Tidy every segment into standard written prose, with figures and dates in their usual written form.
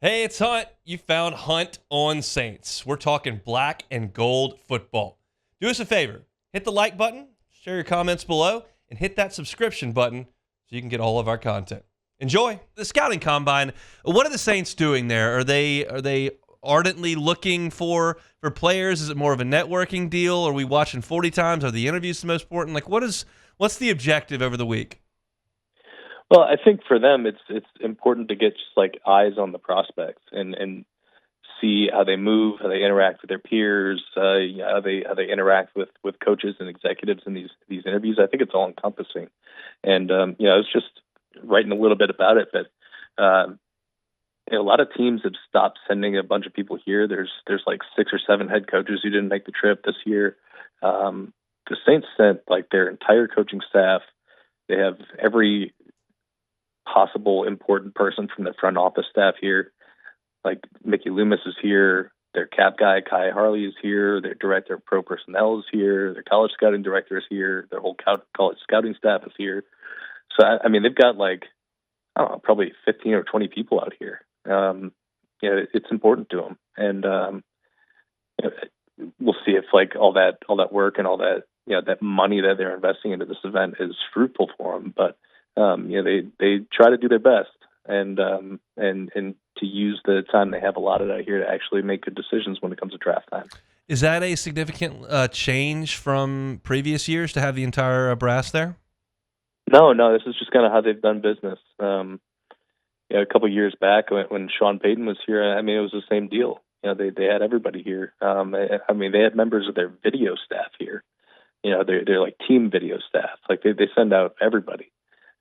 Hey, it's Hunt. You found Hunt on Saints. We're talking black and gold football. Do us a favor. Hit the like button, share your comments below, and hit that subscription button so you can get all of our content. Enjoy the scouting combine. What are the Saints doing there? Are they ardently looking for players? Is it more of a networking deal? Are we watching 40 times? Are the interviews the most important? What's the objective over the week? Well, I think for them, it's important to get just like eyes on the prospects and see how they move, how they interact with their peers, how they interact with coaches and executives in these interviews. I think it's all encompassing, and I was just writing a little bit about it, but a lot of teams have stopped sending a bunch of people here. There's like 6 or 7 head coaches who didn't make the trip this year. The Saints sent like their entire coaching staff. They have every possible important person from the front office staff here. Like Mickey Loomis is here, their cap guy Kai Harley is here, their director of pro personnel is here, their college scouting director is here, their whole college scouting staff is here. So I mean, they've got like I don't know, probably 15 or 20 people out here. It's important to them, and we'll see if like all that work and all that that money that they're investing into this event is fruitful for them. But they try to do their best and to use the time they have allotted out here to actually make good decisions when it comes to draft time. Is that a significant change from previous years to have the entire brass there? No, this is just kind of how they've done business. A couple of years back when Sean Payton was here, I mean, it was the same deal. They had everybody here. I mean, they had members of their video staff here. They're like team video staff. Like they send out everybody.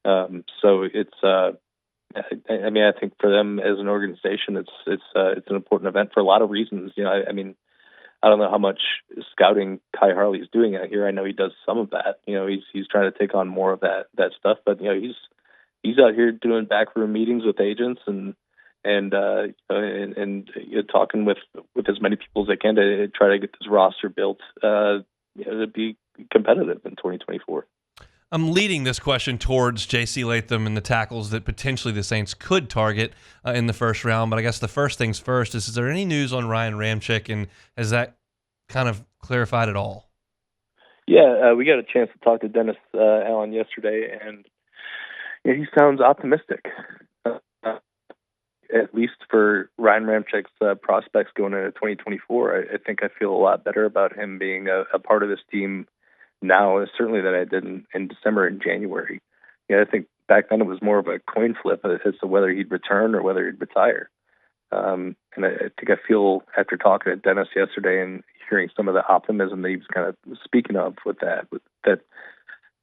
So it's I mean, I think for them as an organization, it's an important event for a lot of reasons. I mean, I don't know how much scouting Kai Harley is doing out here. I know he does some of that. He's trying to take on more of that stuff. But he's out here doing backroom meetings with agents and talking with as many people as they can to try to get this roster built to be competitive in 2024. I'm leading this question towards J.C. Latham and the tackles that potentially the Saints could target in the first round. But I guess the first things first is there any news on Ryan Ramczyk, and has that kind of clarified at all? Yeah, we got a chance to talk to Dennis Allen yesterday, and he sounds optimistic, at least for Ryan Ramczyk's prospects going into 2024. I think I feel a lot better about him being a part of this team now, certainly than I did in December and January. I think back then it was more of a coin flip as to whether he'd return or whether he'd retire. And I think I feel after talking to Dennis yesterday and hearing some of the optimism that he was kind of speaking of with that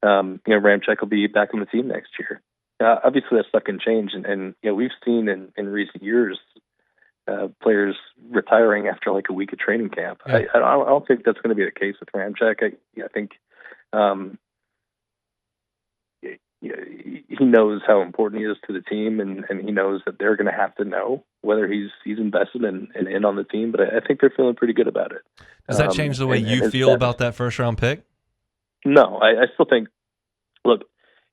Ramczyk will be back on the team next year. Obviously, that stuff can change, and we've seen in recent years players retiring after like a week of training camp. Yeah. I don't think that's going to be the case with Ramczyk. I think he knows how important he is to the team, and he knows that they're going to have to know whether he's invested and in on the team. But I think they're feeling pretty good about it. Does that change the way you feel about that first round pick? No, I still think. Look,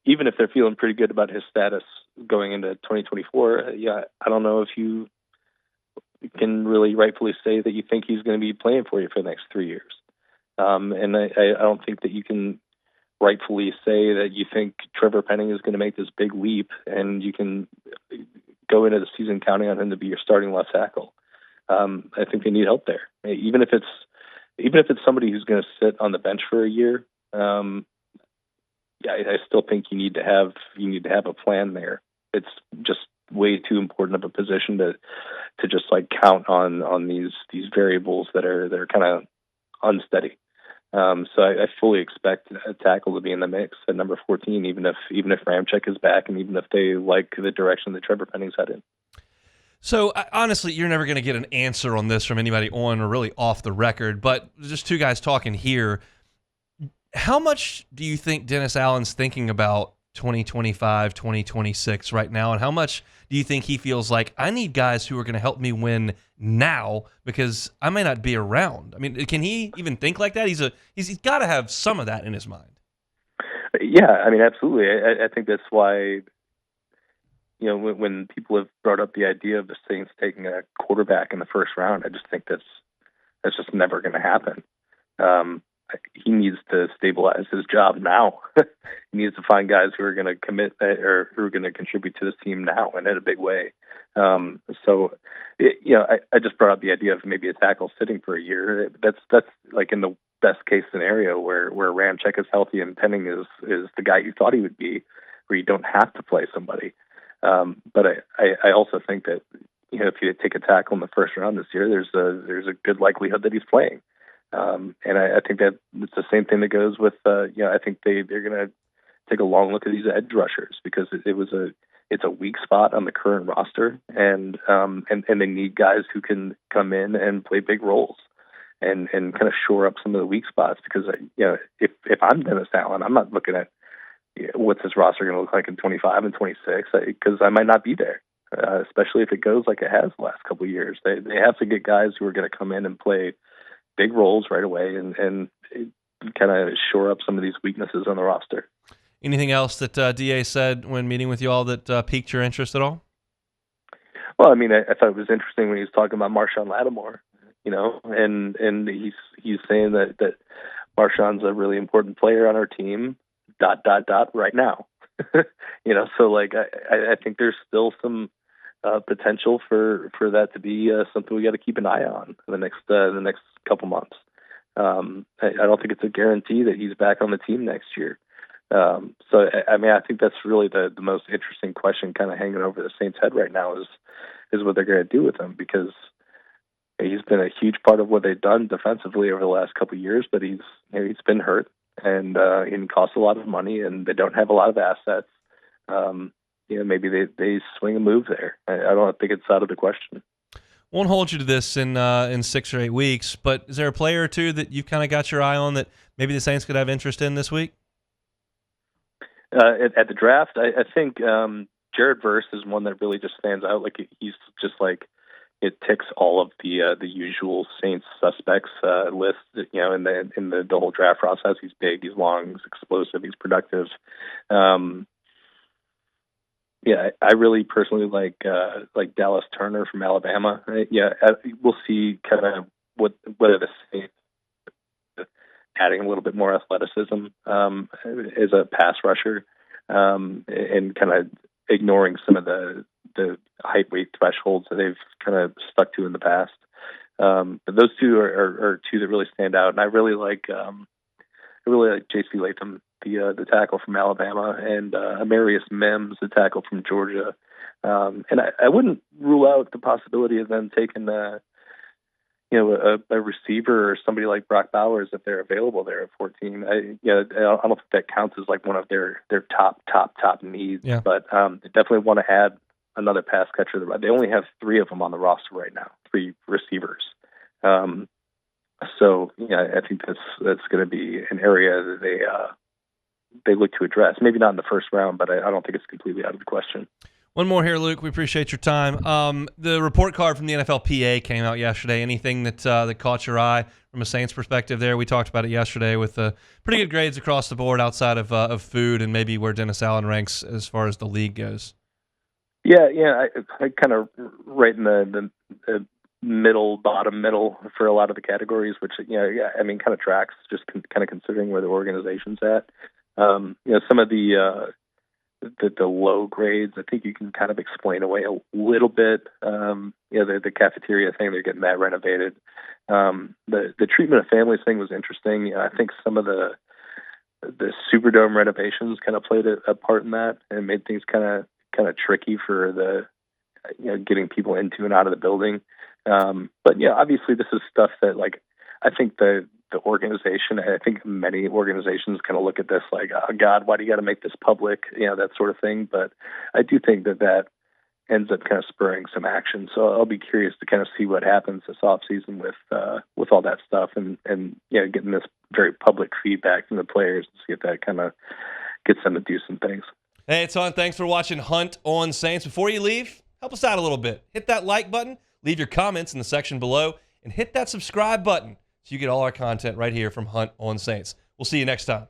even if they're feeling pretty good about his status going into 2024, I don't know if you can really rightfully say that you think he's going to be playing for you for the next 3 years. And I don't think that you can rightfully say that you think Trevor Penning is going to make this big leap and you can go into the season counting on him to be your starting left tackle. I think they need help there. Even if it's somebody who's going to sit on the bench for a year, I still think you need to have a plan there. It's just way too important of a position to just like count on these variables that are kind of unsteady. So I fully expect a tackle to be in the mix at number 14, even if Ramczyk is back, and even if they like the direction that Trevor Penning's headed. So honestly, you're never going to get an answer on this from anybody on or really off the record, but just two guys talking here. How much do you think Dennis Allen's thinking about 2025, 2026 right now, and how much do you think he feels like I need guys who are going to help me win now because I may not be around? I mean, can he even think like that? He's got to have some of that in his mind. Yeah, I mean, absolutely. I think that's why when people have brought up the idea of the Saints taking a quarterback in the first round, I just think that's just never going to happen. He needs to stabilize his job now. He needs to find guys who are going to commit or who are going to contribute to this team now and in a big way. I just brought up the idea of maybe a tackle sitting for a year. That's like in the best case scenario where Ramczyk is healthy and Penning is the guy you thought he would be, where you don't have to play somebody. But I also think that if you take a tackle in the first round this year, there's a good likelihood that he's playing. And I think that it's the same thing that goes with, I think they're going to take a long look at these edge rushers because it's a weak spot on the current roster, and they need guys who can come in and play big roles and kind of shore up some of the weak spots. Because if I'm Dennis Allen, I'm not looking at what's this roster going to look like in 25 and 26 because I might not be there. Especially if it goes like it has the last couple of years, they have to get guys who are going to come in and play big roles right away and kind of shore up some of these weaknesses on the roster. Anything else that DA said when meeting with you all that piqued your interest at all? Well, I mean, I thought it was interesting when he was talking about Marshon Latimore, and he's saying that Marshon's a really important player on our team, ... right now. So like I think there's still some potential for that to be something we got to keep an eye on in the next couple months. I don't think it's a guarantee that he's back on the team next year. So I think that's really the most interesting question kind of hanging over the Saints' head right now is what they're going to do with him, because he's been a huge part of what they've done defensively over the last couple of years, but he's been hurt and it costs a lot of money and they don't have a lot of assets. Maybe they swing a move there. I don't think it's out of the question. Won't hold you to this in 6 or 8 weeks, but is there a player or two that you've kind of got your eye on that maybe the Saints could have interest in this week? At the draft, I think Jared Verse is one that really just stands out. Like he's just like it ticks all of the usual Saints suspects list. In the whole draft process, he's big, he's long, he's explosive, he's productive. I really personally like Dallas Turner from Alabama. We'll see kind of whether the Saints adding a little bit more athleticism as a pass rusher and kind of ignoring some of the height weight thresholds that they've kind of stuck to in the past. But those two are two that really stand out, and I really like J.C. Latham, the tackle from Alabama, and Amarius Mims, the tackle from Georgia. And I wouldn't rule out the possibility of them taking a receiver or somebody like Brock Bowers if they're available there at 14. I don't think that counts as like one of their top needs. Yeah. But they definitely want to add another pass catcher. They only have 3 of them on the roster right now, 3 receivers. So I think that's going to be an area that they look to address. Maybe not in the first round, but I don't think it's completely out of the question. One more here, Luke. We appreciate your time. The report card from the NFLPA came out yesterday. Anything that caught your eye from a Saints perspective there? We talked about it yesterday with pretty good grades across the board outside of food and maybe where Dennis Allen ranks as far as the league goes. Yeah. I kind of right in the bottom middle for a lot of the categories, which kind of tracks just kind of considering where the organization's at. Some of the low grades, I think you can kind of explain away a little bit. The cafeteria thing, they're getting that renovated. The treatment of families thing was interesting. I think some of the Superdome renovations kind of played a part in that and made things kind of tricky for the getting people into and out of the building. But obviously this is stuff that I think the organization, I think many organizations kind of look at this like, oh God, why do you got to make this public? That sort of thing. But I do think that ends up kind of spurring some action. So I'll be curious to kind of see what happens this off season with all that stuff and getting this very public feedback from the players and see if that kind of gets them to do some things. Hey, it's on. Thanks for watching Hunt on Saints. Before you leave, help us out a little bit. Hit that like button, leave your comments in the section below, and hit that subscribe button so you get all our content right here from Hunt on Saints. We'll see you next time.